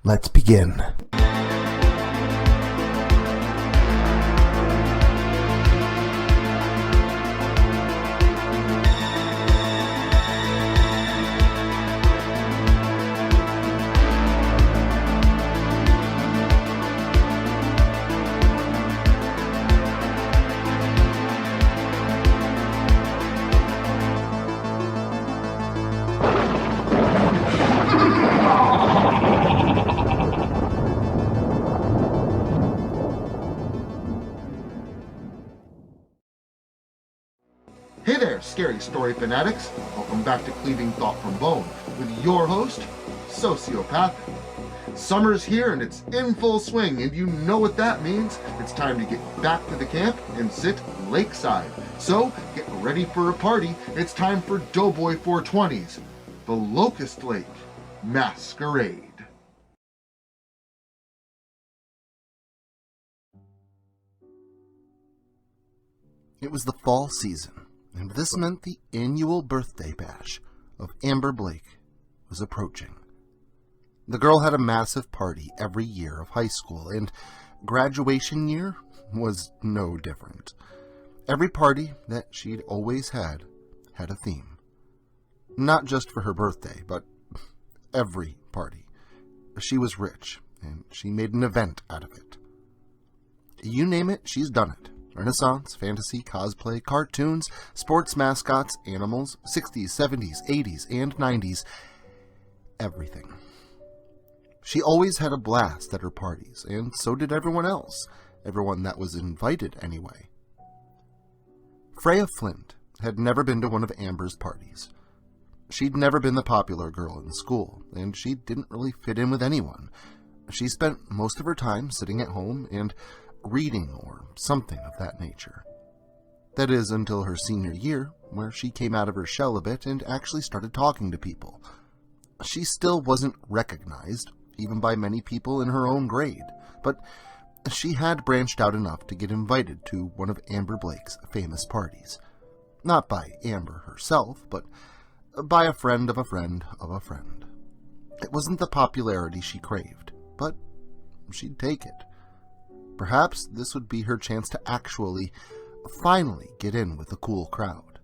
Let's begin. Hey there, scary story fanatics. Welcome back to Cleaving Thought from Bone with your host, Sociopathic. Summer's here and it's in full swing, and you know what that means. It's time to get back to the camp and sit lakeside. So, get ready for a party. It's time for Doughboy420's The Locust Lake Masquerade. It was the fall season, and this meant the annual birthday bash of Amber Blake was approaching. The girl had a massive party every year of high school, and graduation year was no different. Every party that she'd always had a theme. Not just for her birthday, but every party. She was rich, and she made an event out of it. You name it, she's done it. Renaissance, fantasy, cosplay, cartoons, sports mascots, animals, 60s, 70s, 80s, and 90s. Everything. She always had a blast at her parties, and so did everyone else. Everyone that was invited, anyway. Freya Flint had never been to one of Amber's parties. She'd never been the popular girl in school, and she didn't really fit in with anyone. She spent most of her time sitting at home and reading or something of that nature. That is, until her senior year, where she came out of her shell a bit and actually started talking to people. She still wasn't recognized, even by many people in her own grade, but she had branched out enough to get invited to one of Amber Blake's famous parties. Not by Amber herself, but by a friend of a friend of a friend. It wasn't the popularity she craved, but she'd take it. Perhaps this would be her chance to actually, finally get in with the cool crowd.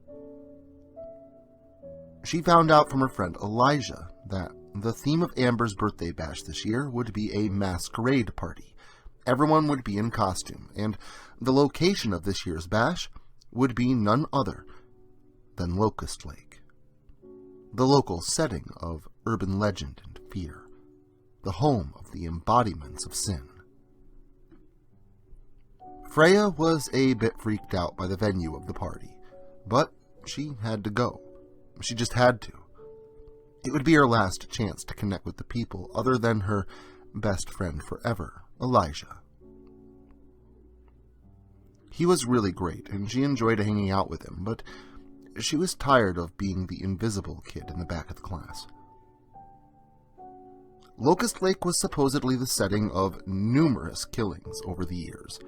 She found out from her friend Elija that the theme of Amber's birthday bash this year would be a masquerade party. Everyone would be in costume, and the location of this year's bash would be none other than Locust Lake. The local setting of urban legend and fear. The home of the embodiments of sin. Freya was a bit freaked out by the venue of the party, but she had to go. She just had to. It would be her last chance to connect with the people other than her best friend forever, Elija. He was really great, and she enjoyed hanging out with him, but she was tired of being the invisible kid in the back of the class. Locust Lake was supposedly the setting of numerous killings over the years.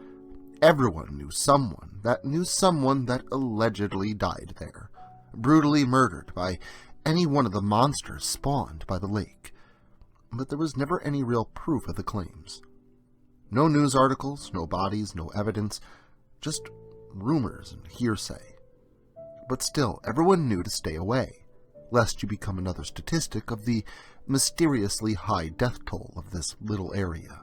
Everyone knew someone that allegedly died there, brutally murdered by any one of the monsters spawned by the lake. But there was never any real proof of the claims. No news articles, no bodies, no evidence, just rumors and hearsay. But still, everyone knew to stay away, lest you become another statistic of the mysteriously high death toll of this little area.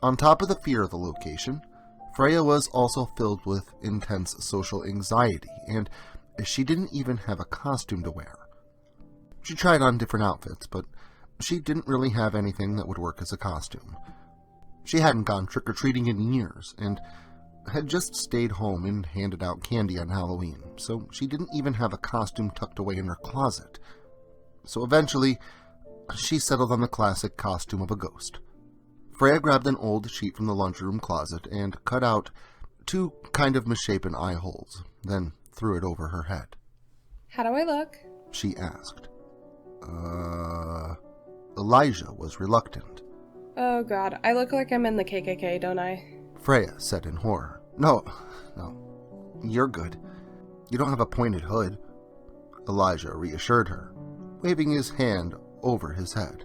On top of the fear of the location, Freya was also filled with intense social anxiety, and she didn't even have a costume to wear. She tried on different outfits, but she didn't really have anything that would work as a costume. She hadn't gone trick-or-treating in years, and had just stayed home and handed out candy on Halloween, so she didn't even have a costume tucked away in her closet. So eventually, she settled on the classic costume of a ghost. Freya grabbed an old sheet from the lunchroom closet and cut out 2 kind of misshapen eye holes, then threw it over her head. "How do I look?" she asked. Elija was reluctant. "Oh god, I look like I'm in the KKK, don't I?" Freya said in horror. No, you're good. You don't have a pointed hood. Elija reassured her, waving his hand over his head.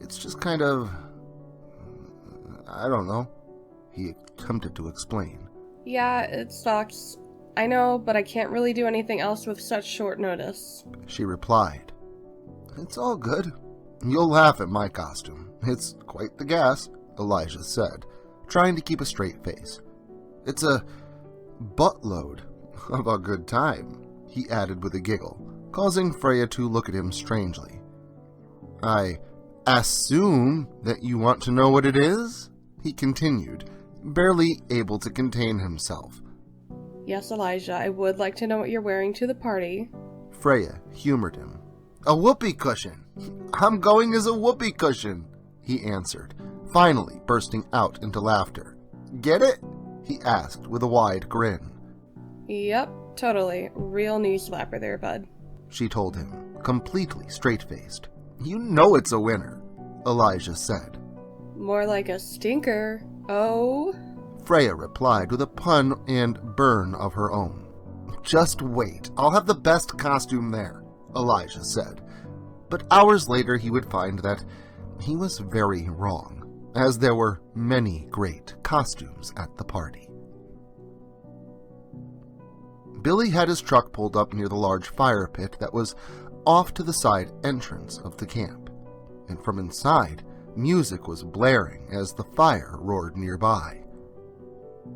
It's just kind of... I don't know, he attempted to explain. Yeah, it sucks. I know, but I can't really do anything else with such short notice. She replied. It's all good. You'll laugh at my costume. It's quite the gas, Elija said, trying to keep a straight face. It's a buttload of a good time, he added with a giggle, causing Freya to look at him strangely. I assume that you want to know what it is? He continued, barely able to contain himself. Yes, Elija, I would like to know what you're wearing to the party. Freya humored him. A whoopee cushion. I'm going as a whoopee cushion, he answered, finally bursting out into laughter. Get it? He asked with a wide grin. Yep, totally. Real knee slapper there, bud. She told him, completely straight-faced. You know it's a winner, Elija said. More like a stinker. Oh? Freya replied with a pun and burn of her own. Just wait, I'll have the best costume there, Elija said. But hours later he would find that he was very wrong, as there were many great costumes at the party. Billy had his truck pulled up near the large fire pit that was off to the side entrance of the camp, and from inside, music was blaring as the fire roared nearby.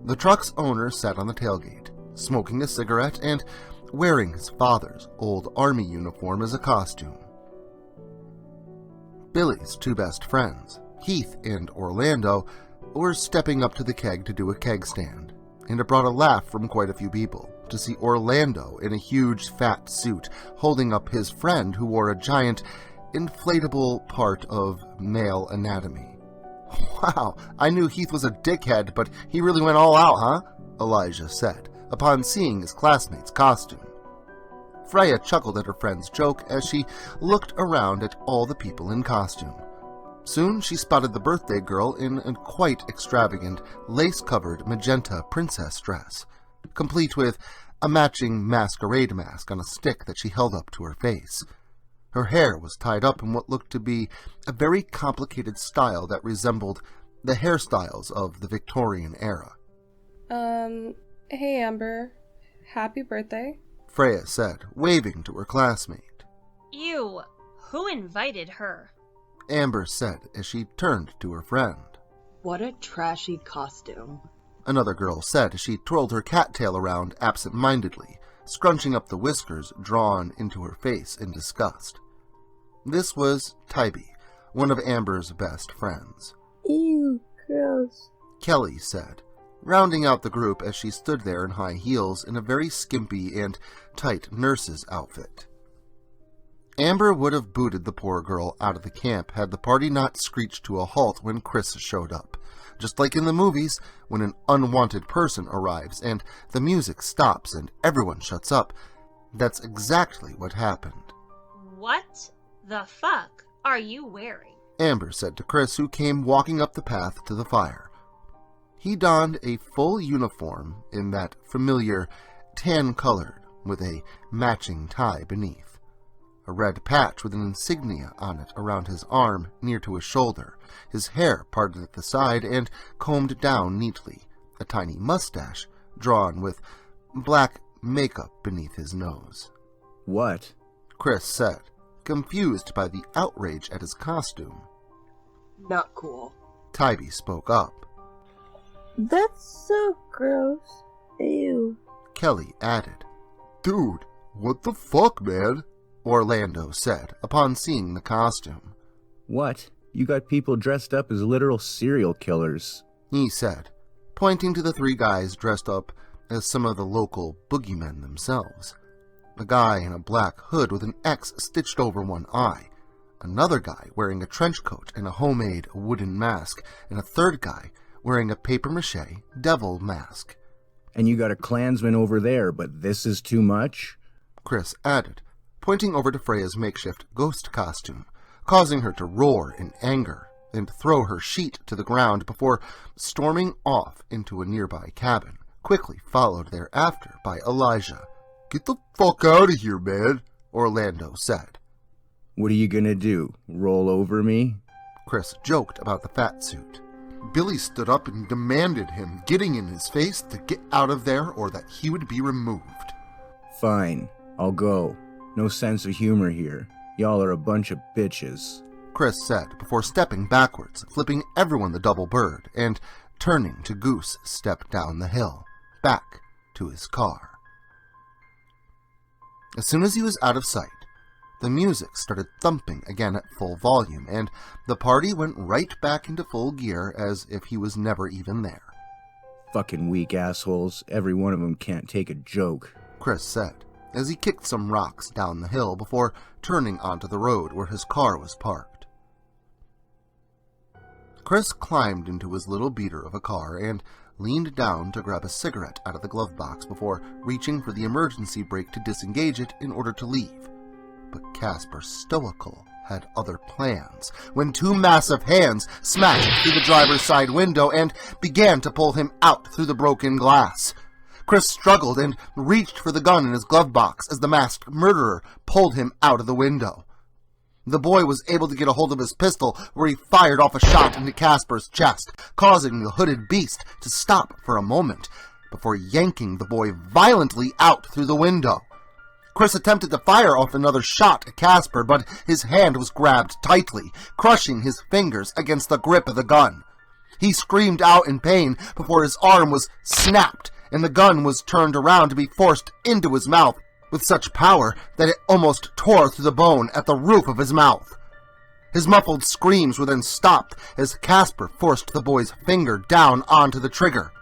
The truck's owner sat on the tailgate, smoking a cigarette and wearing his father's old army uniform as a costume. Billy's two best friends, Heath and Orlando, were stepping up to the keg to do a keg stand, and it brought a laugh from quite a few people to see Orlando in a huge fat suit holding up his friend who wore a giant inflatable part of male anatomy. Wow, I knew Heath was a dickhead, but he really went all out, huh? Elija said, upon seeing his classmate's costume. Freya chuckled at her friend's joke as she looked around at all the people in costume. Soon she spotted the birthday girl in a quite extravagant, lace-covered magenta princess dress, complete with a matching masquerade mask on a stick that she held up to her face. Her hair was tied up in what looked to be a very complicated style that resembled the hairstyles of the Victorian era. Hey Amber. Happy birthday. Freya said, waving to her classmate. Ew, who invited her? Amber said as she turned to her friend. What a trashy costume. Another girl said as she twirled her cattail around absent-mindedly, scrunching up the whiskers drawn into her face in disgust. This was Tybee, one of Amber's best friends. Ew, gross. Kelly said, rounding out the group as she stood there in high heels in a very skimpy and tight nurse's outfit. Amber would have booted the poor girl out of the camp had the party not screeched to a halt when Chris showed up. Just like in the movies, when an unwanted person arrives and the music stops and everyone shuts up, that's exactly what happened. What the fuck are you wearing? Amber said to Chris, who came walking up the path to the fire. He donned a full uniform in that familiar tan-colored with a matching tie beneath. A red patch with an insignia on it around his arm near to his shoulder, his hair parted at the side and combed down neatly, a tiny mustache drawn with black makeup beneath his nose. What? Chris said, confused by the outrage at his costume. Not cool. Tybee spoke up. That's so gross. Ew. Kelly added. Dude, what the fuck, man? Orlando said, upon seeing the costume. What? You got people dressed up as literal serial killers. He said, pointing to the three guys dressed up as some of the local boogeymen themselves. A guy in a black hood with an X stitched over one eye, another guy wearing a trench coat and a homemade wooden mask, and a third guy wearing a papier-mâché devil mask. And you got a Klansman over there, but this is too much? Chris added, pointing over to Freya's makeshift ghost costume, causing her to roar in anger and throw her sheet to the ground before storming off into a nearby cabin, quickly followed thereafter by Elija. Get the fuck out of here, man, Orlando said. What are you gonna do, roll over me? Chris joked about the fat suit. Billy stood up and demanded him getting in his face to get out of there or that he would be removed. Fine, I'll go. No sense of humor here. Y'all are a bunch of bitches. Chris said before stepping backwards, flipping everyone the double bird, and turning to Goose step down the hill, back to his car. As soon as he was out of sight, the music started thumping again at full volume, and the party went right back into full gear as if he was never even there. Fucking weak assholes. Every one of them can't take a joke. Chris said, as he kicked some rocks down the hill before turning onto the road where his car was parked. Chris climbed into his little beater of a car and leaned down to grab a cigarette out of the glove box before reaching for the emergency brake to disengage it in order to leave. But Casper Stoical had other plans when two massive hands smashed through the driver's side window and began to pull him out through the broken glass. Chris struggled and reached for the gun in his glove box as the masked murderer pulled him out of the window. The boy was able to get a hold of his pistol, where he fired off a shot into Casper's chest, causing the hooded beast to stop for a moment before yanking the boy violently out through the window. Chris attempted to fire off another shot at Casper, but his hand was grabbed tightly, crushing his fingers against the grip of the gun. He screamed out in pain before his arm was snapped and the gun was turned around to be forced into his mouth with such power that it almost tore through the bone at the roof of his mouth. His muffled screams were then stopped as Casper forced the boy's finger down onto the trigger,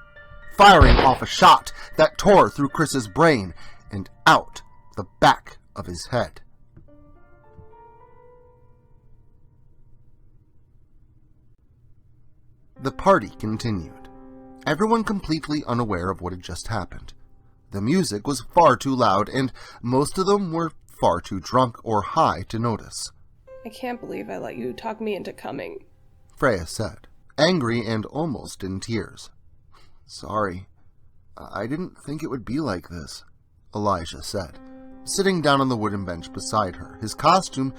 firing off a shot that tore through Chris's brain and out the back of his head. The party continued, everyone completely unaware of what had just happened. The music was far too loud, and most of them were far too drunk or high to notice. I can't believe I let you talk me into coming, Freya said, angry and almost in tears. Sorry. I didn't think it would be like this, Elija said, sitting down on the wooden bench beside her, his costume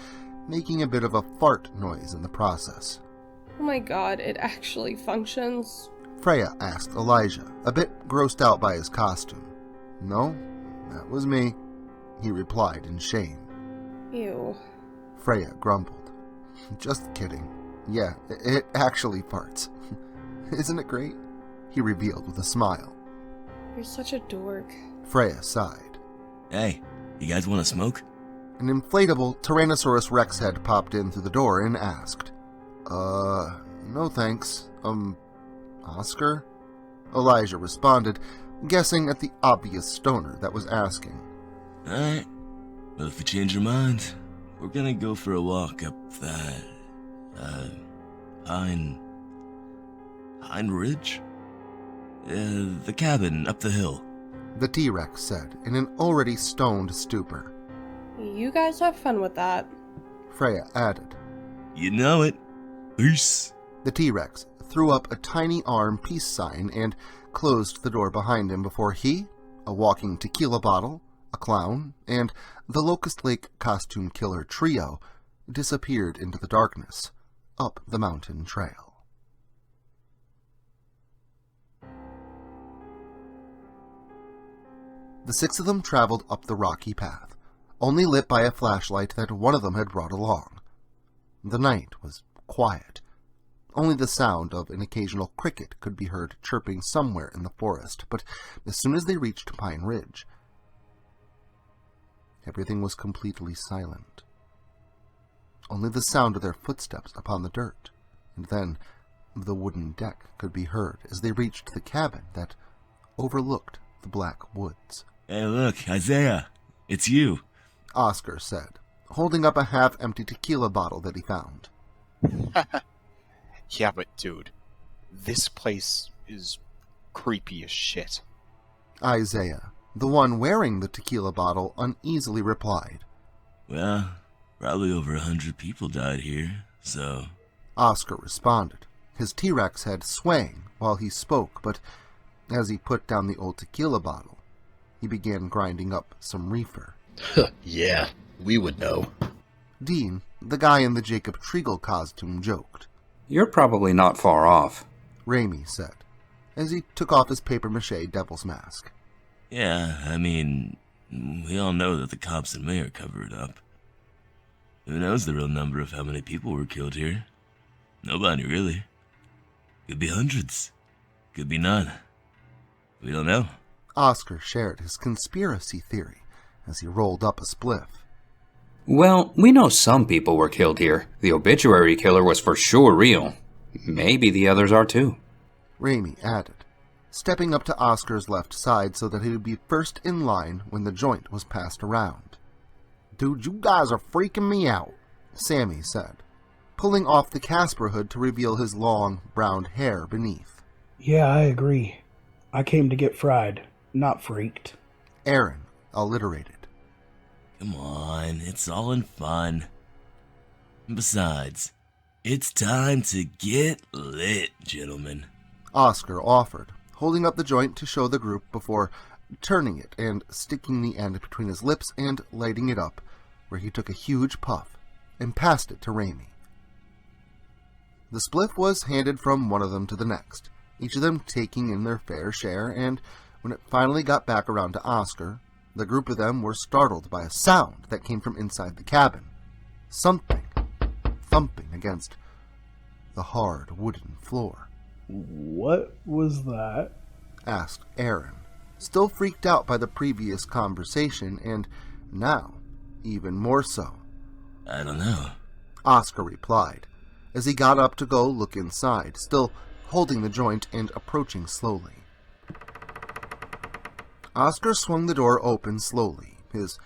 making a bit of a fart noise in the process. Oh my god, it actually functions? Freya asked Elija, a bit grossed out by his costume. No, that was me, he replied in shame. Ew. Freya grumbled. Just kidding. Yeah, it actually farts. Isn't it great? He revealed with a smile. You're such a dork. Freya sighed. Hey, you guys want to smoke? An inflatable Tyrannosaurus Rex head popped in through the door and asked, no thanks. Oscar? Elija responded, guessing at the obvious stoner that was asking. Alright, well if you change your mind, we're gonna go for a walk up that, Pine Ridge? The cabin up the hill. The T-Rex said in an already stoned stupor. You guys have fun with that. Freya added. You know it. Peace. The T-Rex threw up a tiny arm peace sign and closed the door behind him before he, a walking tequila bottle, a clown, and the Locust Lake costume killer trio disappeared into the darkness up the mountain trail. The six of them traveled up the rocky path, only lit by a flashlight that one of them had brought along. The night was quiet. Only the sound of an occasional cricket could be heard chirping somewhere in the forest, but as soon as they reached Pine Ridge, everything was completely silent. Only the sound of their footsteps upon the dirt, and then the wooden deck could be heard as they reached the cabin that overlooked the black woods. Hey look, Isaiah, it's you. Oscar said, holding up a half-empty tequila bottle that he found. Yeah, but dude, this place is creepy as shit. Isaiah, the one wearing the tequila bottle, uneasily replied. Well, probably over 100 people died here, so... Oscar responded, his T-Rex head swaying while he spoke, but as he put down the old tequila bottle, he began grinding up some reefer. Yeah, we would know. Dean, the guy in the Jacob Treagle costume, joked. You're probably not far off, Raimi said, as he took off his papier-mâché devil's mask. Yeah, I mean, we all know that the cops and mayor cover it up. Who knows the real number of how many people were killed here? Nobody, really. Could be hundreds. Could be none. We don't know. Oscar shared his conspiracy theory as he rolled up a spliff. Well, we know some people were killed here. The obituary killer was for sure real. Maybe the others are too. Raimi added, stepping up to Oscar's left side so that he would be first in line when the joint was passed around. Dude, you guys are freaking me out, Sammy said, pulling off the Casper hood to reveal his long, brown hair beneath. Yeah, I agree. I came to get fried, not freaked. Ehren alliterated. Come on, it's all in fun. Besides, it's time to get lit, gentlemen. Oscar offered, holding up the joint to show the group before turning it and sticking the end between his lips and lighting it up, where he took a huge puff and passed it to Raimi. The spliff was handed from one of them to the next, each of them taking in their fair share, and when it finally got back around to Oscar, the group of them were startled by a sound that came from inside the cabin. Something thumping against the hard wooden floor. What was that? Asked Ehren, still freaked out by the previous conversation, and now even more so. I don't know, Oscar replied, as he got up to go look inside, still holding the joint and approaching slowly. Oscar swung the door open slowly, his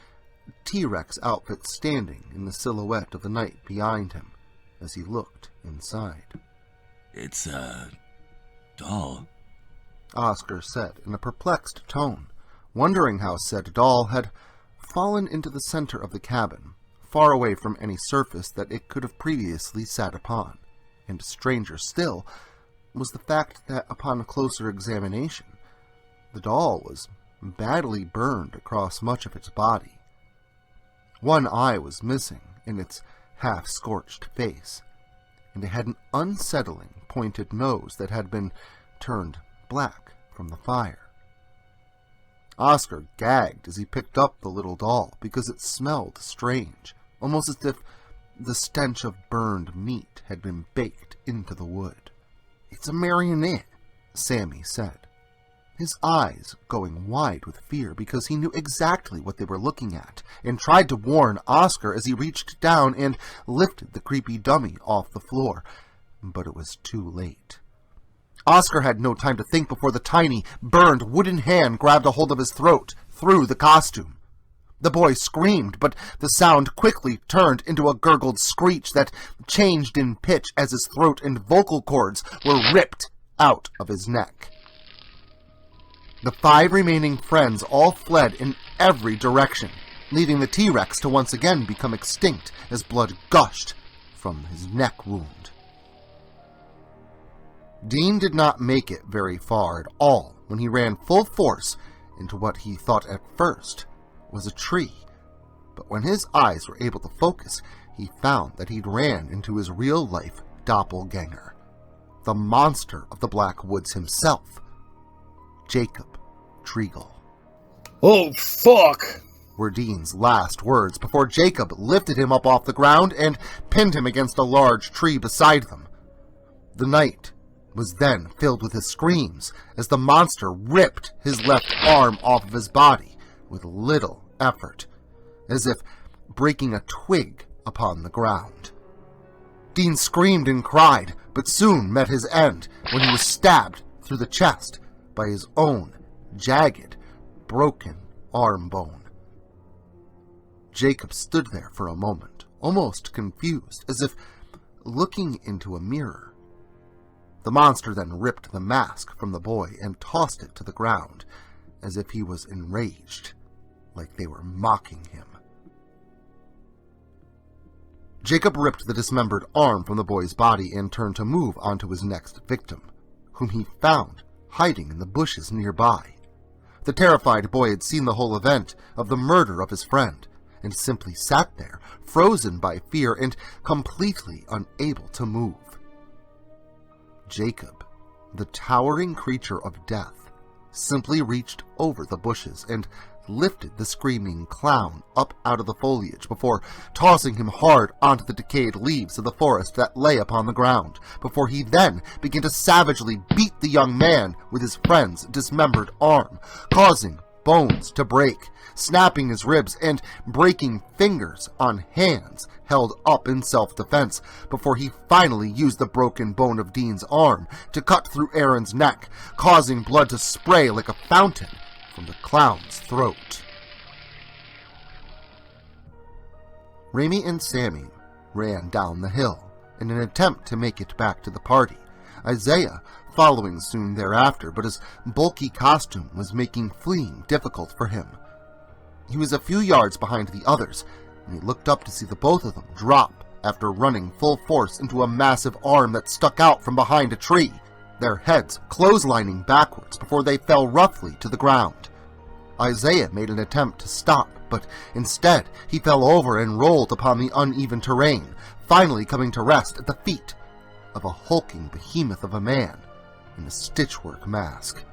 T-Rex outfit standing in the silhouette of the night behind him as he looked inside. It's a doll, Oscar said in a perplexed tone, wondering how said doll had fallen into the center of the cabin, far away from any surface that it could have previously sat upon. And stranger still was the fact that upon closer examination, the doll was badly burned across much of its body. One eye was missing in its half-scorched face, and it had an unsettling pointed nose that had been turned black from the fire. Oscar gagged as he picked up the little doll because it smelled strange, almost as if the stench of burned meat had been baked into the wood. "It's a marionette," Sammy said, his eyes going wide with fear because he knew exactly what they were looking at, and tried to warn Oscar as he reached down and lifted the creepy dummy off the floor, but it was too late. Oscar had no time to think before the tiny, burned wooden hand grabbed a hold of his throat through the costume. The boy screamed, but the sound quickly turned into a gurgled screech that changed in pitch as his throat and vocal cords were ripped out of his neck. The 5 remaining friends all fled in every direction, leaving the T-Rex to once again become extinct as blood gushed from his neck wound. Dean did not make it very far at all when he ran full force into what he thought at first was a tree, but when his eyes were able to focus, he found that he'd ran into his real-life doppelganger, the monster of the Black Woods himself, Jacob Treagle. "Oh, fuck!" were Dean's last words before Jacob lifted him up off the ground and pinned him against a large tree beside them. The night was then filled with his screams as the monster ripped his left arm off of his body with little effort, as if breaking a twig upon the ground. Dean screamed and cried, but soon met his end when he was stabbed through the chest by his own jagged, broken arm bone. Jacob stood there for a moment, almost confused, as if looking into a mirror. The monster then ripped the mask from the boy and tossed it to the ground, as if he was enraged, like they were mocking him. Jacob ripped the dismembered arm from the boy's body and turned to move on to his next victim, whom he found hiding in the bushes nearby. The terrified boy had seen the whole event of the murder of his friend, and simply sat there, frozen by fear and completely unable to move. Jacob, the towering creature of death, simply reached over the bushes and lifted the screaming clown up out of the foliage before tossing him hard onto the decayed leaves of the forest that lay upon the ground, before he then began to savagely beat the young man with his friend's dismembered arm, causing bones to break, snapping his ribs and breaking fingers on hands held up in self-defense, before he finally used the broken bone of Dean's arm to cut through Ehren's neck, causing blood to spray like a fountain from the clown's throat. Raimi and Sammy ran down the hill in an attempt to make it back to the party, Isaiah following soon thereafter, but his bulky costume was making fleeing difficult for him. He was a few yards behind the others, and he looked up to see the both of them drop after running full force into a massive arm that stuck out from behind a tree, their heads clotheslining backwards before they fell roughly to the ground. Isaiah made an attempt to stop, but instead he fell over and rolled upon the uneven terrain, finally coming to rest at the feet of a hulking behemoth of a man in a stitchwork mask.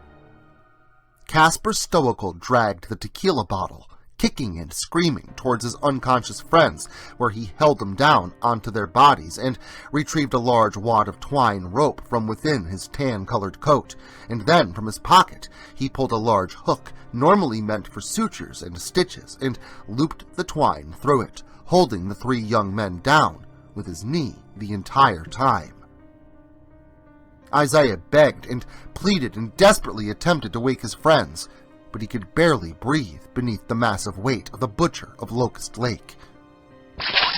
Casper Stoical dragged the tequila bottle, kicking and screaming towards his unconscious friends, where he held them down onto their bodies and retrieved a large wad of twine rope from within his tan-colored coat, and then from his pocket he pulled a large hook normally meant for sutures and stitches and looped the twine through it, holding the three young men down with his knee the entire time. Isaiah begged and pleaded and desperately attempted to wake his friends, but he could barely breathe beneath the massive weight of the butcher of Locust Lake.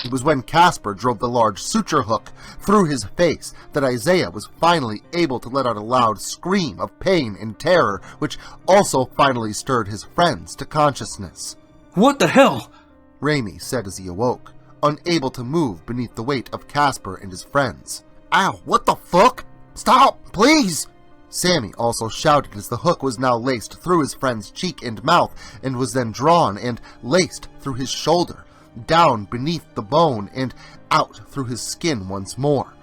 It was when Casper drove the large suture hook through his face that Isaiah was finally able to let out a loud scream of pain and terror, which also finally stirred his friends to consciousness. "What the hell?" Raimi said as he awoke, unable to move beneath the weight of Casper and his friends. "Ow, what the fuck? Stop, please!" Sammy also shouted as the hook was now laced through his friend's cheek and mouth and was then drawn and laced through his shoulder, down beneath the bone and out through his skin once more.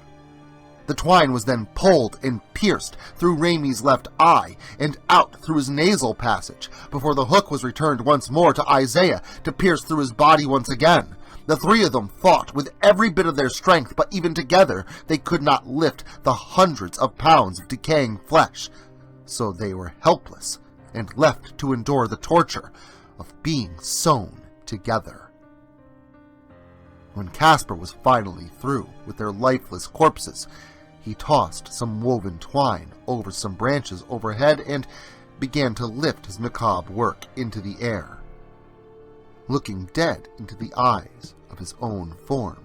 The twine was then pulled and pierced through Raimi's left eye and out through his nasal passage before the hook was returned once more to Isaiah to pierce through his body once again. The three of them fought with every bit of their strength, but even together they could not lift the hundreds of pounds of decaying flesh, so they were helpless and left to endure the torture of being sewn together. When Casper was finally through with their lifeless corpses, he tossed some woven twine over some branches overhead and began to lift his macabre work into the air, looking dead into the eyes of his own form,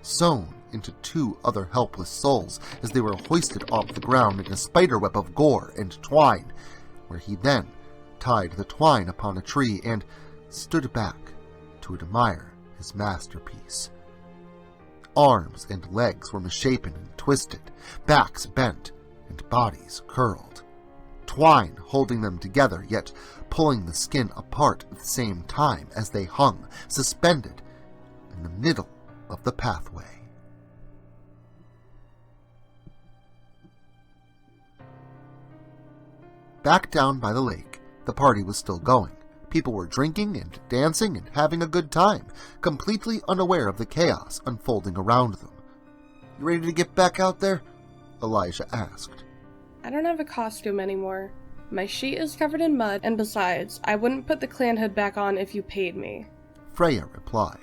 sewn into two other helpless souls as they were hoisted off the ground in a spiderweb of gore and twine, where he then tied the twine upon a tree and stood back to admire his masterpiece. Arms and legs were misshapen and twisted, backs bent, and bodies curled, twine holding them together, yet pulling the skin apart at the same time as they hung, suspended in the middle of the pathway. Back down by the lake, the party was still going. People were drinking and dancing and having a good time, completely unaware of the chaos unfolding around them. "You ready to get back out there?" Elija asked. I don't have a costume anymore. My sheet is covered in mud, and besides, I wouldn't put the clan hood back on if you paid me. Freya replied.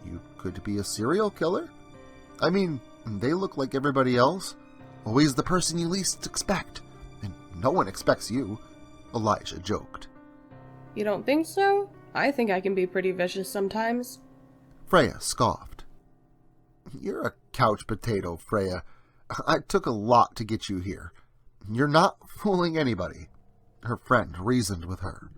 "You could be a serial killer. I mean, they look like everybody else. Always the person you least expect. And no one expects you," Elija joked. You don't think so? I think I can be pretty vicious sometimes. Freya scoffed. "You're a couch potato, Freya. I took a lot to get you here. You're not fooling anybody," her friend reasoned with her.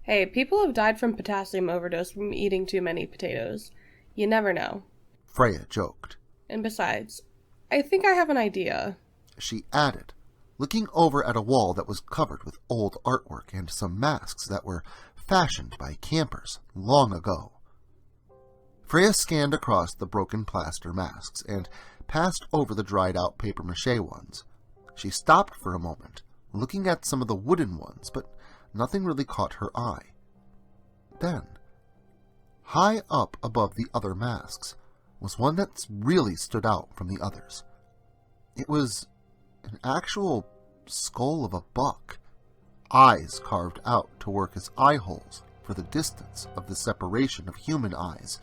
Hey, people have died from potassium overdose from eating too many potatoes. You never know. Freya joked. And besides, I think I have an idea. She added, looking over at a wall that was covered with old artwork and some masks that were fashioned by campers long ago. Freya scanned across the broken plaster masks and passed over the dried-out papier-mâché ones. She stopped for a moment, looking at some of the wooden ones, but nothing really caught her eye. Then, high up above the other masks, was one that really stood out from the others. It was an actual skull of a buck, eyes carved out to work as eye holes for the distance of the separation of human eyes.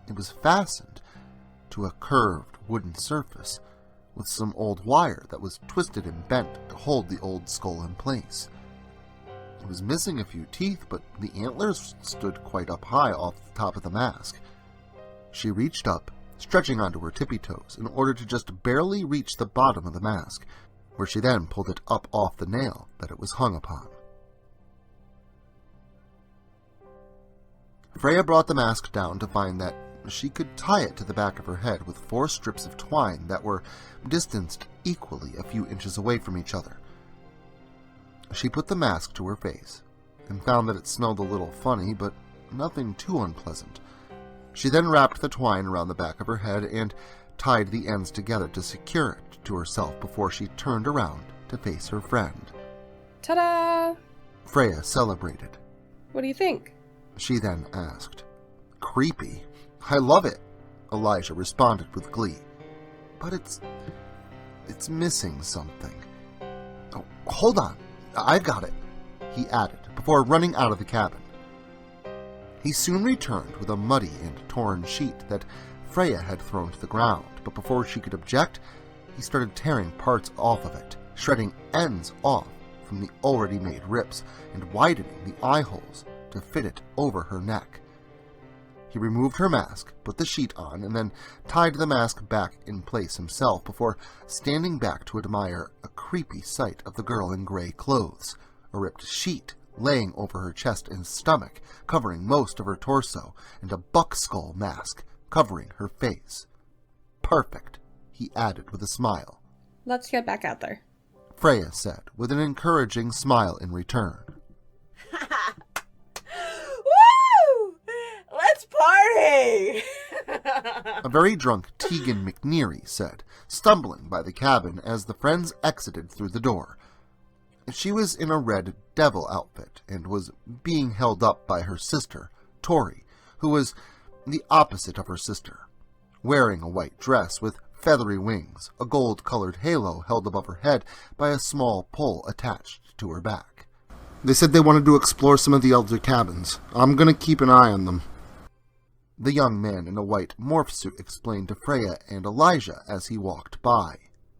It was fastened to a curved wooden surface with some old wire that was twisted and bent to hold the old skull in place. It was missing a few teeth, but the antlers stood quite up high off the top of the mask. She reached up, stretching onto her tippy toes in order to just barely reach the bottom of the mask, where she then pulled it up off the nail that it was hung upon. Freya brought the mask down to find that she could tie it to the back of her head with 4 strips of twine that were distanced equally a few inches away from each other. She put the mask to her face, and found that it smelled a little funny, but nothing too unpleasant. She then wrapped the twine around the back of her head and tied the ends together to secure it to herself before she turned around to face her friend. Ta-da! Freya celebrated. What do you think? She then asked. Creepy. I love it, Elija responded with glee. But it's missing something. Oh, hold on. I've got it, he added, before running out of the cabin. He soon returned with a muddy and torn sheet that Freya had thrown to the ground, but before she could object, he started tearing parts off of it, shredding ends off from the already made rips and widening the eye holes to fit it over her neck. He removed her mask, put the sheet on, and then tied the mask back in place himself before standing back to admire a creepy sight of the girl in gray clothes, a ripped sheet laying over her chest and stomach, covering most of her torso, and a buck skull mask covering her face. Perfect, he added with a smile. Let's get back out there, Freya said, with an encouraging smile in return. Woo! Let's party! A very drunk Tegan McNeary said, stumbling by the cabin as the friends exited through the door. She was in a red devil outfit and was being held up by her sister, Tori, who was the opposite of her sister, wearing a white dress with feathery wings, a gold-colored halo held above her head by a small pole attached to her back. They said they wanted to explore some of the elder cabins. I'm going to keep an eye on them. The young man in a white morph suit explained to Freya and Elija as he walked by.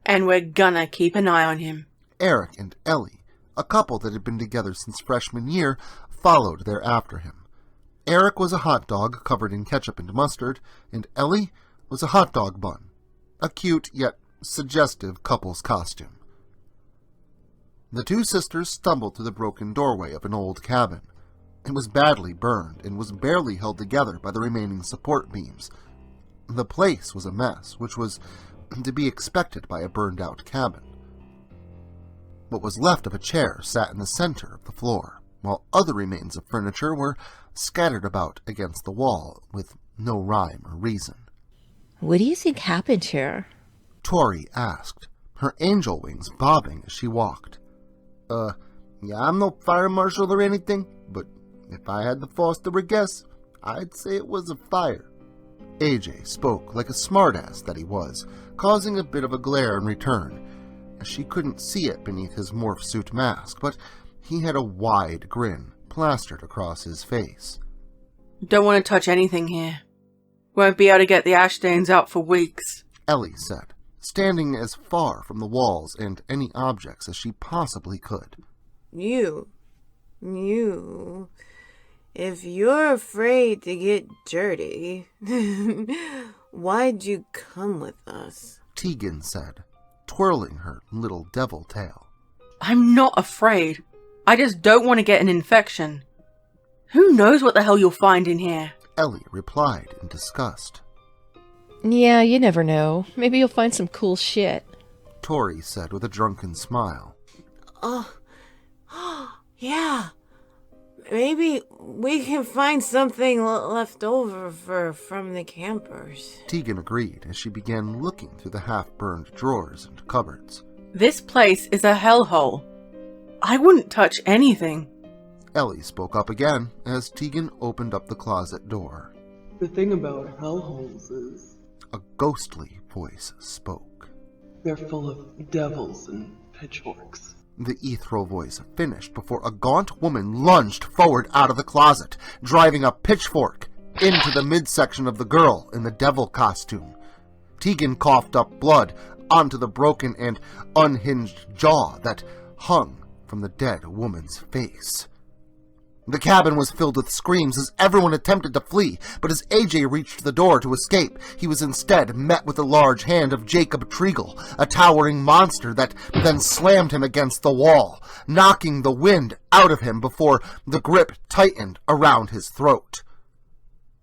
And we're gonna keep an eye on him. Eric and Ellie, a couple that had been together since freshman year, followed there after him. Eric was a hot dog covered in ketchup and mustard, and Ellie was a hot dog bun, a cute yet suggestive couple's costume. The two sisters stumbled through the broken doorway of an old cabin. It was badly burned and was barely held together by the remaining support beams. The place was a mess, which was to be expected by a burned-out cabin. What was left of a chair sat in the center of the floor, while other remains of furniture were scattered about against the wall with no rhyme or reason. What do you think happened here? Tori asked, her angel wings bobbing as she walked. Yeah, I'm no fire marshal or anything, but if I had to foster a guess, I'd say it was a fire. AJ spoke like a smartass that he was, causing a bit of a glare in return, as she couldn't see it beneath his morph suit mask, but he had a wide grin plastered across his face. Don't want to touch anything here. Won't be able to get the ash stains out for weeks, Ellie said, standing as far from the walls and any objects as she possibly could. You, if you're afraid to get dirty, why'd you come with us? Tegan said, twirling her little devil tail. I'm not afraid. I just don't want to get an infection. Who knows what the hell you'll find in here? Ellie replied in disgust. Yeah, you never know. Maybe you'll find some cool shit. Tori said with a drunken smile. Yeah. maybe we can find something left over from the campers. Tegan agreed as she began looking through the half-burned drawers and cupboards. This place is a hellhole. I wouldn't touch anything. Ellie spoke up again as Tegan opened up the closet door. The thing about hellholes is... A ghostly voice spoke. They're full of devils and pitchforks. The ethereal voice finished before a gaunt woman lunged forward out of the closet, driving a pitchfork into the midsection of the girl in the devil costume. Tegan coughed up blood onto the broken and unhinged jaw that hung from the dead woman's face. The cabin was filled with screams as everyone attempted to flee, but as AJ reached the door to escape, he was instead met with the large hand of Jacob Treagle, a towering monster that then slammed him against the wall, knocking the wind out of him before the grip tightened around his throat.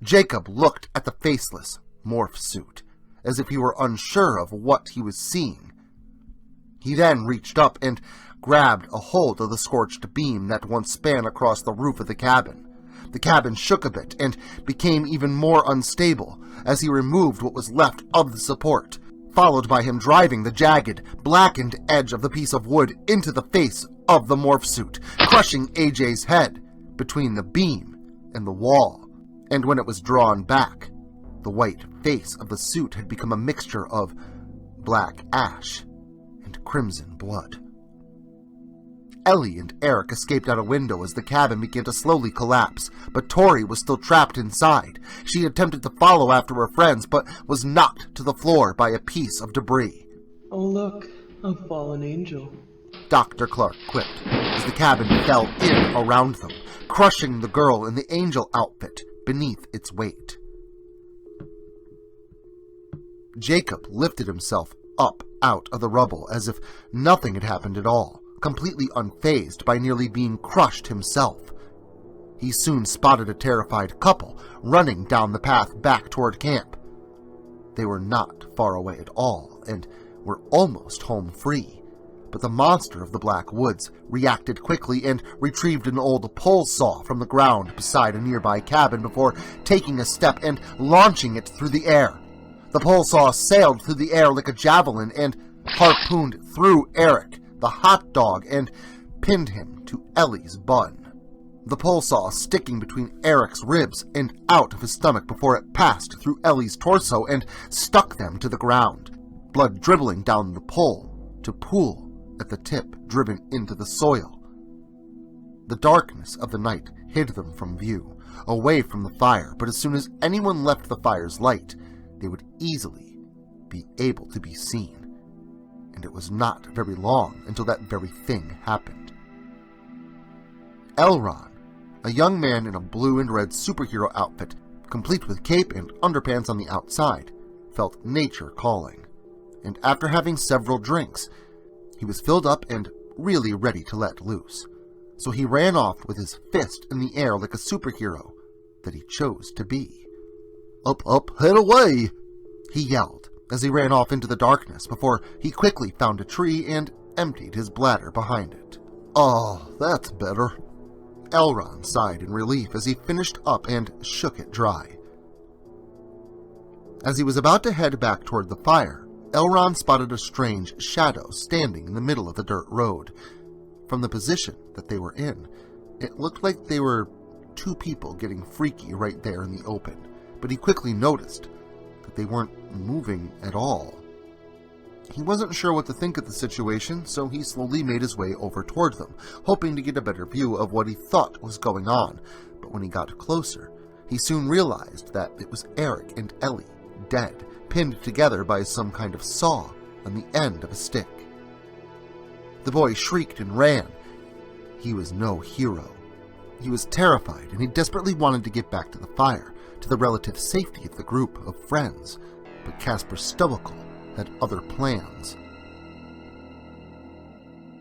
Jacob looked at the faceless morph suit, as if he were unsure of what he was seeing. He then reached up and grabbed a hold of the scorched beam that once span across the roof of the cabin. The cabin shook a bit and became even more unstable as he removed what was left of the support, followed by him driving the jagged, blackened edge of the piece of wood into the face of the morph suit, crushing AJ's head between the beam and the wall. And when it was drawn back, the white face of the suit had become a mixture of black ash and crimson blood. Ellie and Eric escaped out a window as the cabin began to slowly collapse, but Tori was still trapped inside. She attempted to follow after her friends, but was knocked to the floor by a piece of debris. Oh look, a fallen angel. Dr. Clarke quipped as the cabin fell in around them, crushing the girl in the angel outfit beneath its weight. Jacob lifted himself up out of the rubble as if nothing had happened at all, completely unfazed by nearly being crushed himself. He soon spotted a terrified couple running down the path back toward camp. They were not far away at all and were almost home free, but the monster of the Black Woods reacted quickly and retrieved an old pole saw from the ground beside a nearby cabin before taking a step and launching it through the air. The pole saw sailed through the air like a javelin and harpooned through Eric, the hot dog, and pinned him to Ellie's bun. The pole saw sticking between Eric's ribs and out of his stomach before it passed through Ellie's torso and stuck them to the ground, blood dribbling down the pole to pool at the tip driven into the soil. The darkness of the night hid them from view, away from the fire, but as soon as anyone left the fire's light, they would easily be able to be seen. And it was not very long until that very thing happened. Elron, a young man in a blue and red superhero outfit, complete with cape and underpants on the outside, felt nature calling, and after having several drinks, he was filled up and really ready to let loose. So he ran off with his fist in the air like a superhero that he chose to be. "Up, up, head away!" he yelled as he ran off into the darkness before he quickly found a tree and emptied his bladder behind it. "Oh, that's better." Elron sighed in relief as he finished up and shook it dry. As he was about to head back toward the fire, Elron spotted a strange shadow standing in the middle of the dirt road. From the position that they were in, it looked like they were two people getting freaky right there in the open, but he quickly noticed that they weren't moving at all. He wasn't sure what to think of the situation, so he slowly made his way over toward them, hoping to get a better view of what he thought was going on. But when he got closer, he soon realized that it was Eric and Ellie, dead, pinned together by some kind of saw on the end of a stick. The boy shrieked and ran. He was no hero. He was terrified, and he desperately wanted to get back to the fire, to the relative safety of the group of friends, but Casper Stoical had other plans.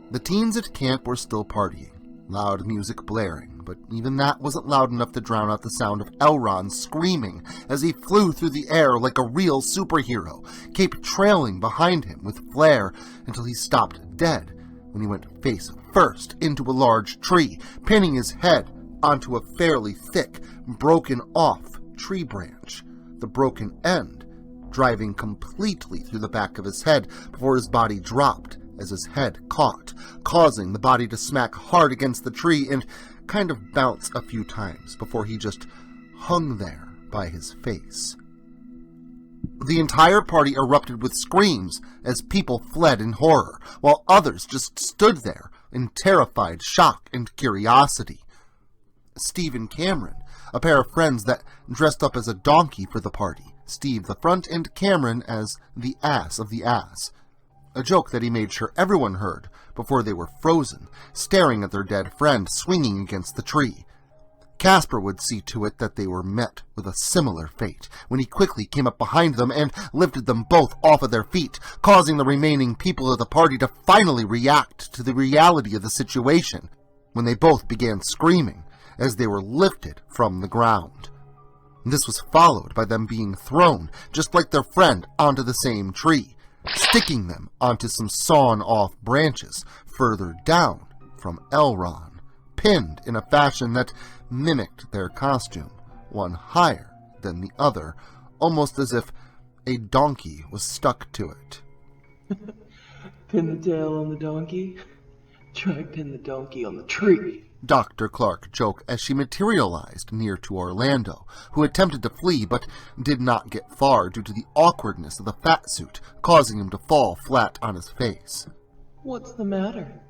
The teens at camp were still partying, loud music blaring, but even that wasn't loud enough to drown out the sound of Elron screaming as he flew through the air like a real superhero, cape trailing behind him with flare until he stopped dead when he went face first into a large tree, pinning his head onto a fairly thick, broken-off tree branch, the broken end driving completely through the back of his head before his body dropped as his head caught, causing the body to smack hard against the tree and kind of bounce a few times before he just hung there by his face. The entire party erupted with screams as people fled in horror, while others just stood there in terrified shock and curiosity. Steve and Cameron, a pair of friends that dressed up as a donkey for the party, Steve the front and Cameron as the ass of the ass, a joke that he made sure everyone heard before they were frozen, staring at their dead friend swinging against the tree. Casper would see to it that they were met with a similar fate when he quickly came up behind them and lifted them both off of their feet, causing the remaining people of the party to finally react to the reality of the situation when they both began screaming as they were lifted from the ground. This was followed by them being thrown, just like their friend, onto the same tree, sticking them onto some sawn-off branches further down from Elron, pinned in a fashion that mimicked their costume, one higher than the other, almost as if a donkey was stuck to it. Pin the tail on the donkey. Try pin the donkey on the tree. Dr. Clarke joked as she materialized near to Orlando, who attempted to flee but did not get far due to the awkwardness of the fat suit, causing him to fall flat on his face. What's the matter?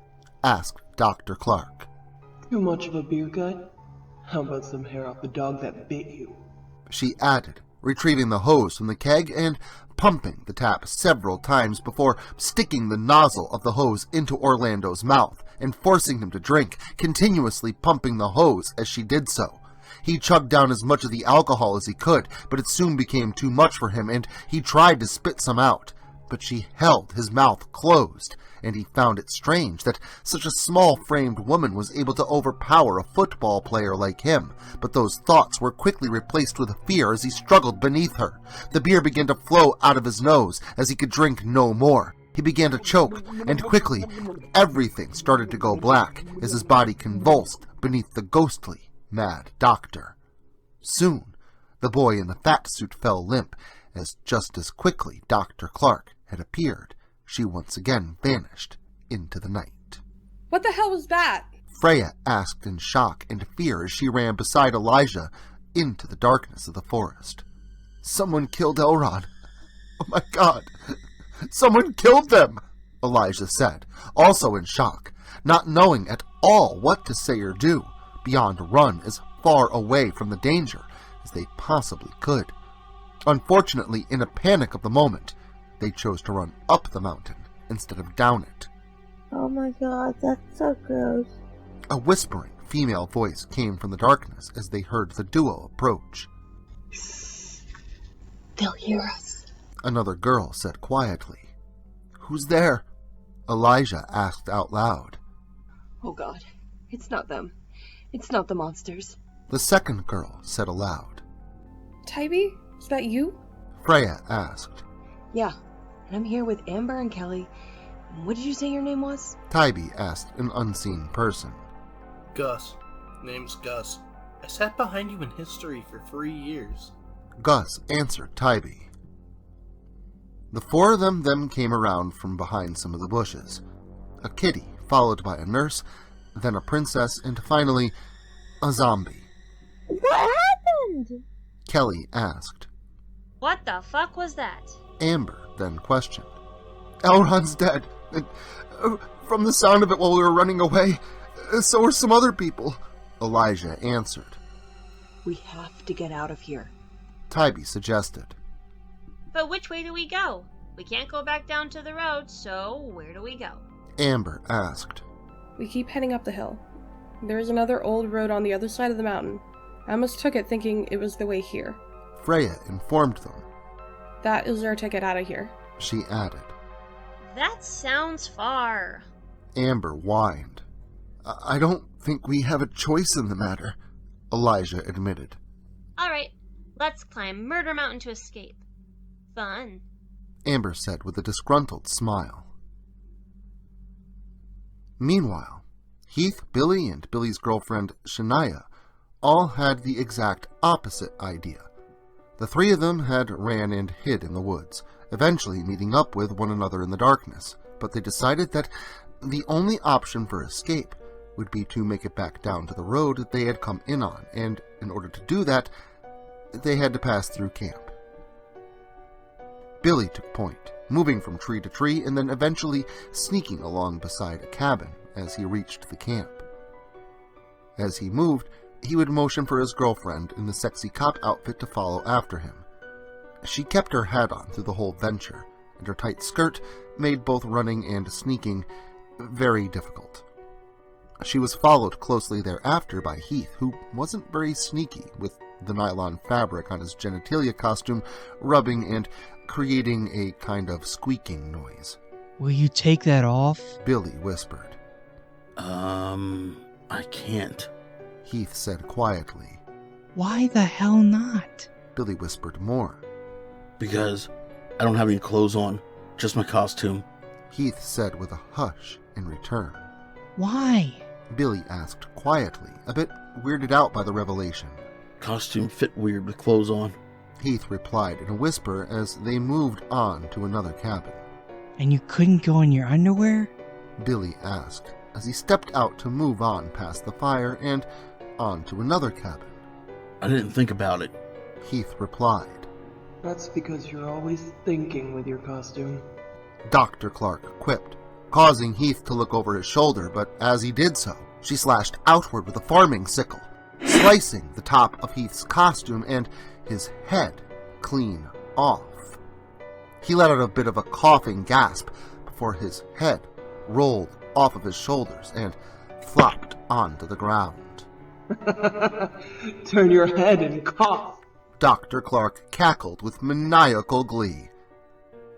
Asked Dr. Clarke. Too much of a beer gut? How about some hair off the dog that bit you? She added, retrieving the hose from the keg and pumping the tap several times before sticking the nozzle of the hose into Orlando's mouth and forcing him to drink, continuously pumping the hose as she did so. He chugged down as much of the alcohol as he could, but it soon became too much for him, and he tried to spit some out. But she held his mouth closed, and he found it strange that such a small-framed woman was able to overpower a football player like him. But those thoughts were quickly replaced with fear as he struggled beneath her. The beer began to flow out of his nose as he could drink no more. He began to choke, and quickly everything started to go black as his body convulsed beneath the ghostly Mad Doctor. Soon, the boy in the fat suit fell limp, as just as quickly Dr. Clarke had appeared, she once again vanished into the night. What the hell was that? Freya asked in shock and fear as she ran beside Elija into the darkness of the forest. Someone killed Elron. Oh my God. Someone killed them, Elija said, also in shock, not knowing at all what to say or do, beyond run as far away from the danger as they possibly could. Unfortunately, in a panic of the moment, they chose to run up the mountain instead of down it. Oh my God, that's so gross. A whispering female voice came from the darkness as they heard the duo approach. They'll hear us. Another girl said quietly. Who's there? Elija asked out loud. Oh God, it's not them. It's not the monsters. The second girl said aloud. Tybee, is that you? Freya asked. Yeah, and I'm here with Amber and Kelly. What did you say your name was? Tybee asked an unseen person. Gus. Name's Gus. I sat behind you in history for 3 years. Gus answered Tybee. The four of them then came around from behind some of the bushes. A kitty, followed by a nurse, then a princess, and finally, a zombie. What happened? Kelly asked. What the fuck was that? Amber then questioned. Elron's dead. From the sound of it while we were running away, so are some other people, Elija answered. We have to get out of here, Tybee suggested. But which way do we go? We can't go back down to the road, so where do we go? Amber asked. We keep heading up the hill. There is another old road on the other side of the mountain. I almost took it thinking it was the way here. Freya informed them. That is our ticket out of here, she added. That sounds far. Amber whined. I don't think we have a choice in the matter, Elija admitted. Alright, let's climb Murder Mountain to escape. Fun, Amber said with a disgruntled smile. Meanwhile, Heath, Billy, and Billy's girlfriend, Shawneh, all had the exact opposite idea. The three of them had ran and hid in the woods, eventually meeting up with one another in the darkness, but they decided that the only option for escape would be to make it back down to the road that they had come in on, and in order to do that, they had to pass through camp. Billy took point, moving from tree to tree and then eventually sneaking along beside a cabin as he reached the camp. As he moved, he would motion for his girlfriend in the sexy cop outfit to follow after him. She kept her hat on through the whole venture, and her tight skirt made both running and sneaking very difficult. She was followed closely thereafter by Heath, who wasn't very sneaky, with the nylon fabric on his genitalia costume rubbing and creating a kind of squeaking noise. Will you take that off? Billy whispered. I can't, Heath said quietly. Why the hell not? Billy whispered more. Because I don't have any clothes on, just my costume. Heath said with a hush in return. Why? Billy asked quietly, a bit weirded out by the revelation. Costume fit weird with clothes on. Heath replied in a whisper as they moved on to another cabin. And you couldn't go in your underwear? Billy asked, as he stepped out to move on past the fire and on to another cabin. I didn't think about it, Heath replied. That's because you're always thinking with your costume. Dr. Clarke quipped, causing Heath to look over his shoulder, but as he did so, she slashed outward with a farming sickle, slicing the top of Heath's costume and his head clean off. He let out a bit of a coughing gasp before his head rolled off of his shoulders and flopped onto the ground. Turn your head and cough. Dr. Clarke cackled with maniacal glee.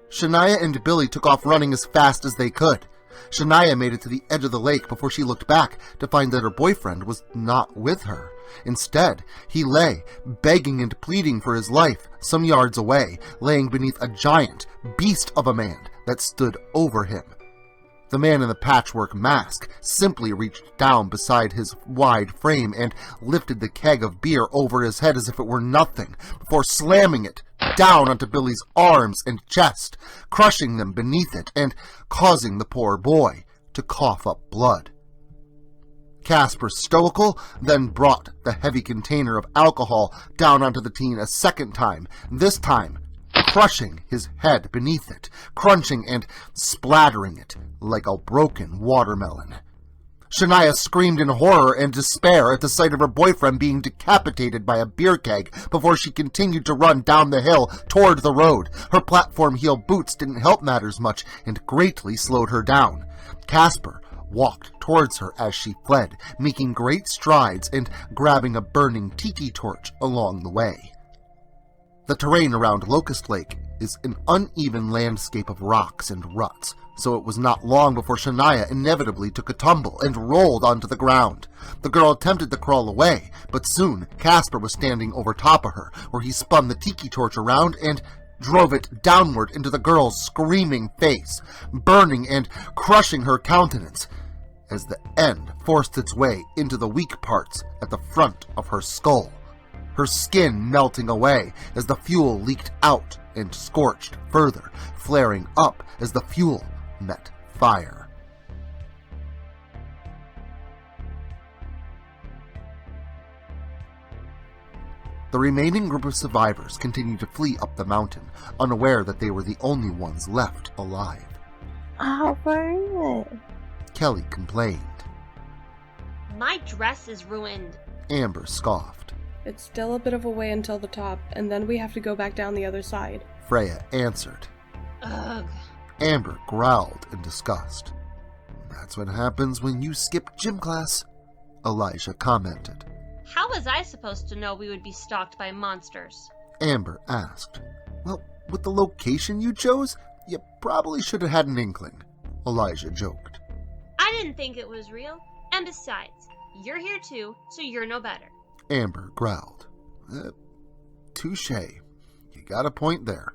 Shawneh and Billy took off running as fast as they could. Shawneh made it to the edge of the lake before she looked back to find that her boyfriend was not with her. Instead, he lay, begging and pleading for his life, some yards away, laying beneath a giant beast of a man that stood over him. The man in the patchwork mask simply reached down beside his wide frame and lifted the keg of beer over his head as if it were nothing, before slamming it down onto Billy's arms and chest, crushing them beneath it and causing the poor boy to cough up blood. Casper, stoical, then brought the heavy container of alcohol down onto the teen a second time, this time crushing his head beneath it, crunching and splattering it like a broken watermelon. Shawneh screamed in horror and despair at the sight of her boyfriend being decapitated by a beer keg before she continued to run down the hill toward the road. Her platform heel boots didn't help matters much and greatly slowed her down. Casper walked towards her as she fled, making great strides and grabbing a burning tiki torch along the way. The terrain around Locust Lake is an uneven landscape of rocks and ruts, so it was not long before Shawneh inevitably took a tumble and rolled onto the ground. The girl attempted to crawl away, but soon Casper was standing over top of her, where he spun the tiki torch around and drove it downward into the girl's screaming face, burning and crushing her countenance, as the end forced its way into the weak parts at the front of her skull, her skin melting away as the fuel leaked out and scorched further, flaring up as the fuel met fire. The remaining group of survivors continued to flee up the mountain, unaware that they were the only ones left alive. How far is it? Kelly complained. My dress is ruined. Amber scoffed. It's still a bit of a way until the top, and then we have to go back down the other side. Freya answered. Ugh. Amber growled in disgust. That's what happens when you skip gym class, Elija commented. How was I supposed to know we would be stalked by monsters? Amber asked. Well, with the location you chose, you probably should have had an inkling, Elija joked. I didn't think it was real, and besides, you're here too, so you're no better. Amber growled. Touché. You got a point there,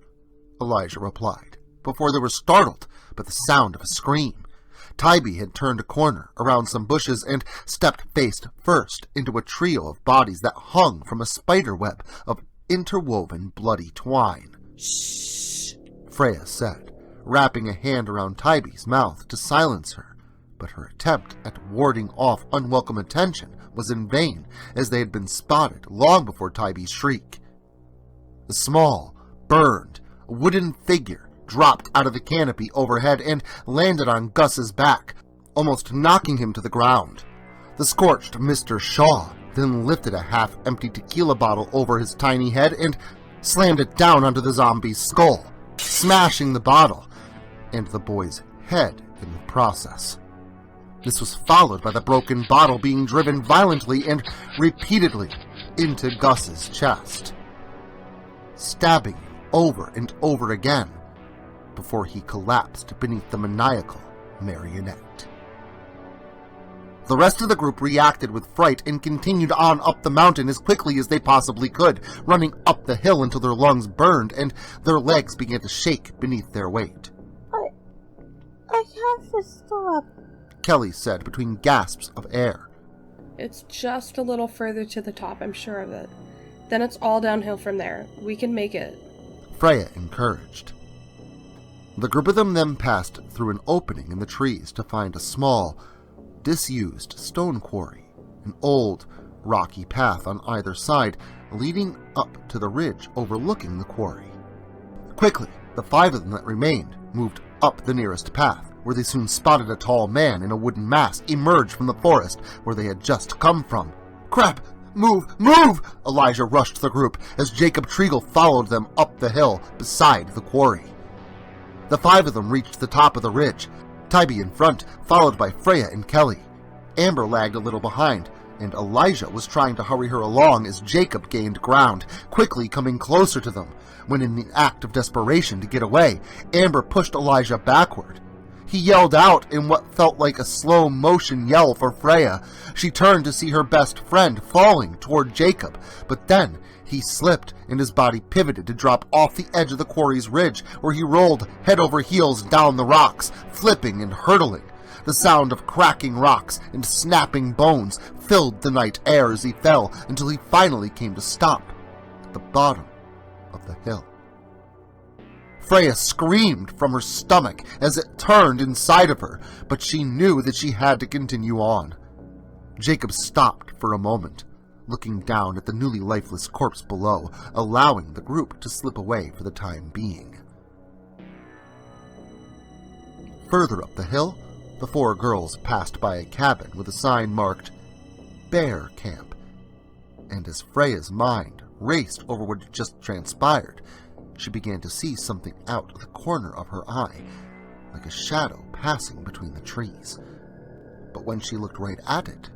Elija replied, before they were startled by the sound of a scream. Tybee had turned a corner around some bushes and stepped face first into a trio of bodies that hung from a spider web of interwoven bloody twine. "Shh," Freya said, wrapping a hand around Tybee's mouth to silence her, but her attempt at warding off unwelcome attention was in vain, as they had been spotted long before Tybee's shriek. A small, burned, wooden figure dropped out of the canopy overhead and landed on Gus's back, almost knocking him to the ground. The scorched Mr. Shaw then lifted a half-empty tequila bottle over his tiny head and slammed it down onto the zombie's skull, smashing the bottle and the boy's head in the process. This was followed by the broken bottle being driven violently and repeatedly into Gus's chest, stabbing him over and over again before he collapsed beneath the maniacal marionette. The rest of the group reacted with fright and continued on up the mountain as quickly as they possibly could, running up the hill until their lungs burned and their legs began to shake beneath their weight. I have to stop, Kelly said between gasps of air. It's just a little further to the top, I'm sure of it. Then it's all downhill from there. We can make it. Freya encouraged. The group of them then passed through an opening in the trees to find a small, disused stone quarry, an old, rocky path on either side leading up to the ridge overlooking the quarry. Quickly, the 5 of them that remained moved up the nearest path, where they soon spotted a tall man in a wooden mask emerge from the forest where they had just come from. "Crap! Move! Move!" Elija rushed the group as Jacob Treagle followed them up the hill beside the quarry. The 5 of them reached the top of the ridge, Tybee in front, followed by Freya and Kelly. Amber lagged a little behind, and Elija was trying to hurry her along as Jacob gained ground, quickly coming closer to them, when in the act of desperation to get away, Amber pushed Elija backward. He yelled out in what felt like a slow-motion yell for Freya. She turned to see her best friend falling toward Jacob, but then he slipped and his body pivoted to drop off the edge of the quarry's ridge, where he rolled head over heels down the rocks, flipping and hurtling. The sound of cracking rocks and snapping bones filled the night air as he fell until he finally came to stop at the bottom of the hill. Freya screamed from her stomach as it turned inside of her, but she knew that she had to continue on. Jacob stopped for a moment, looking down at the newly lifeless corpse below, allowing the group to slip away for the time being. Further up the hill, the 4 girls passed by a cabin with a sign marked Bear Camp, and as Freya's mind raced over what had just transpired, she began to see something out of the corner of her eye, like a shadow passing between the trees. But when she looked right at it,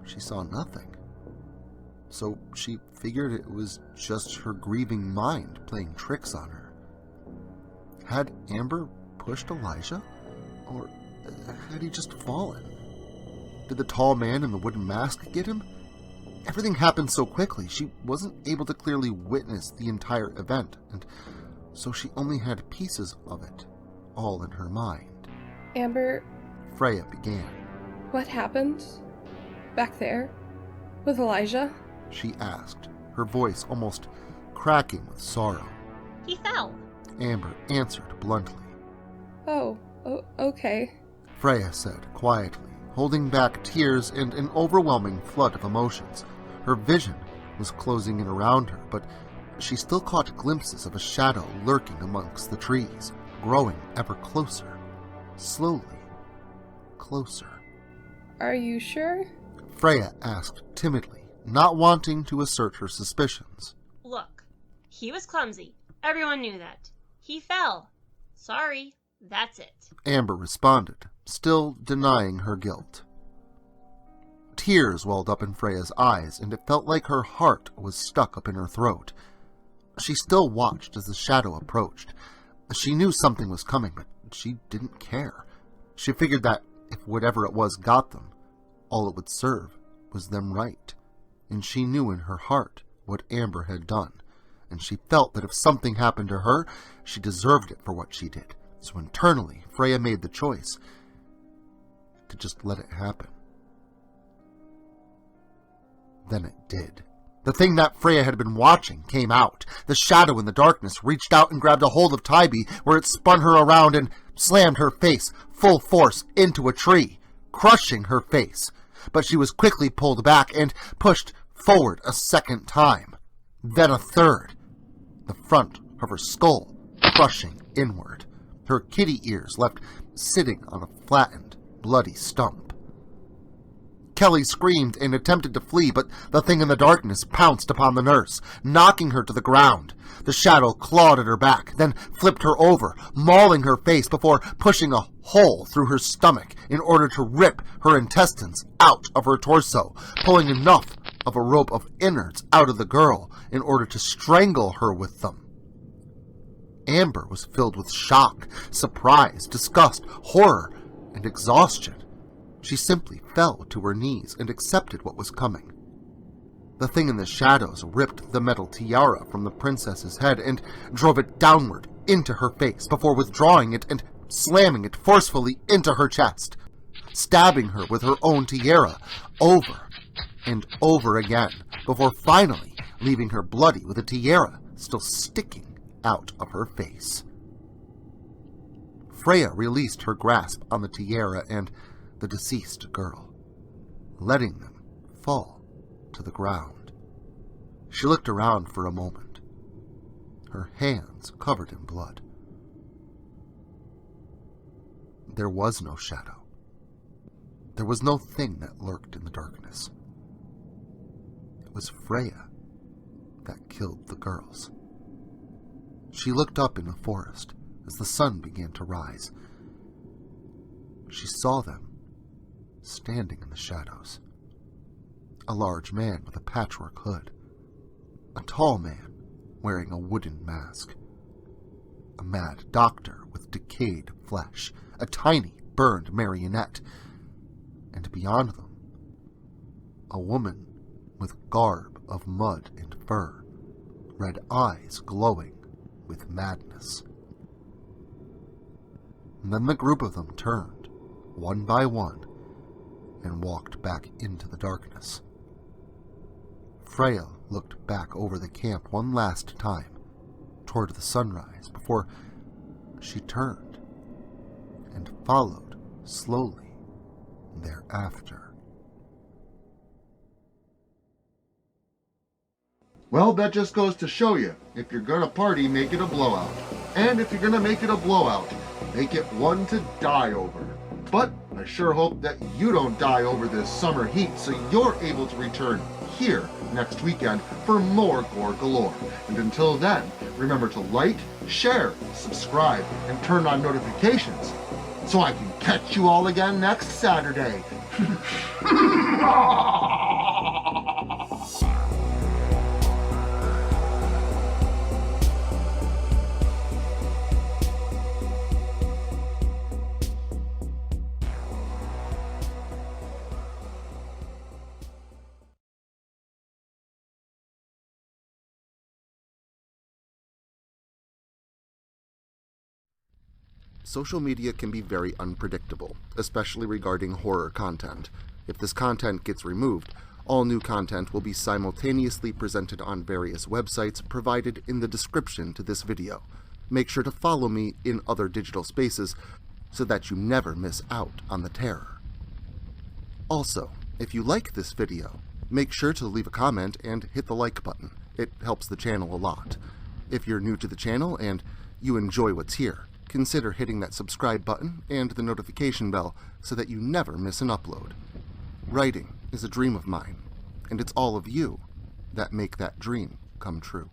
she saw nothing. So she figured it was just her grieving mind playing tricks on her. Had Amber pushed Elija? Or had he just fallen? Did the tall man in the wooden mask get him? Everything happened so quickly, she wasn't able to clearly witness the entire event, and so she only had pieces of it, all in her mind. Amber, Freya began. What happened? Back there? With Elija? She asked, her voice almost cracking with sorrow. He fell. Amber answered bluntly. Oh, okay. Freya said quietly, holding back tears and an overwhelming flood of emotions. Her vision was closing in around her, but she still caught glimpses of a shadow lurking amongst the trees, growing ever closer, slowly closer. Are you sure? Freya asked timidly, not wanting to assert her suspicions. Look, he was clumsy. Everyone knew that. He fell. Sorry, that's it. Amber responded, still denying her guilt. Tears welled up in Freya's eyes, and it felt like her heart was stuck up in her throat. She still watched as the shadow approached. She knew something was coming, but she didn't care. She figured that if whatever it was got them, all it would serve was them right. And she knew in her heart what Amber had done, and she felt that if something happened to her, she deserved it for what she did, So internally, Freya made the choice to just let it happen. Then it did. The thing that Freya had been watching came out. The shadow in the darkness reached out and grabbed a hold of Tybee, where it spun her around and slammed her face full force into a tree, crushing her face. But she was quickly pulled back and pushed forward a second time, then a third, the front of her skull crushing inward, her kitty ears left sitting on a flattened, bloody stump. Kelly screamed and attempted to flee, but the thing in the darkness pounced upon the nurse, knocking her to the ground. The shadow clawed at her back, then flipped her over, mauling her face before pushing a hole through her stomach in order to rip her intestines out of her torso, pulling enough of a rope of innards out of the girl in order to strangle her with them. Amber was filled with shock, surprise, disgust, horror, and exhaustion. She simply fell to her knees and accepted what was coming. The thing in the shadows ripped the metal tiara from the princess's head and drove it downward into her face before withdrawing it and slamming it forcefully into her chest, stabbing her with her own tiara over and over again before finally leaving her bloody with a tiara still sticking out of her face. Freya released her grasp on the tiara and the deceased girl, letting them fall to the ground. She looked around for a moment, her hands covered in blood. There was no shadow. There was no thing that lurked in the darkness. It was Freya that killed the girls. She looked up in the forest as the sun began to rise. She saw them standing in the shadows. A large man with a patchwork hood. A tall man wearing a wooden mask. A mad doctor with decayed flesh. A tiny, burned marionette. And beyond them, a woman with garb of mud and fur, red eyes glowing with madness. And then the group of them turned, one by one, and walked back into the darkness. Freya looked back over the camp one last time, toward the sunrise, before she turned and followed slowly thereafter. Well, that just goes to show you, if you're gonna party, make it a blowout. And if you're gonna make it a blowout, make it one to die over. But I sure hope that you don't die over this summer heat, so you're able to return here next weekend for more gore galore. And until then, remember to like, share, subscribe, and turn on notifications so I can catch you all again next Saturday. Social media can be very unpredictable, especially regarding horror content. If this content gets removed, all new content will be simultaneously presented on various websites provided in the description to this video. Make sure to follow me in other digital spaces so that you never miss out on the terror. Also, if you like this video, make sure to leave a comment and hit the like button. It helps the channel a lot. If you're new to the channel and you enjoy what's here, consider hitting that subscribe button and the notification bell so that you never miss an upload. Writing is a dream of mine, and it's all of you that make that dream come true.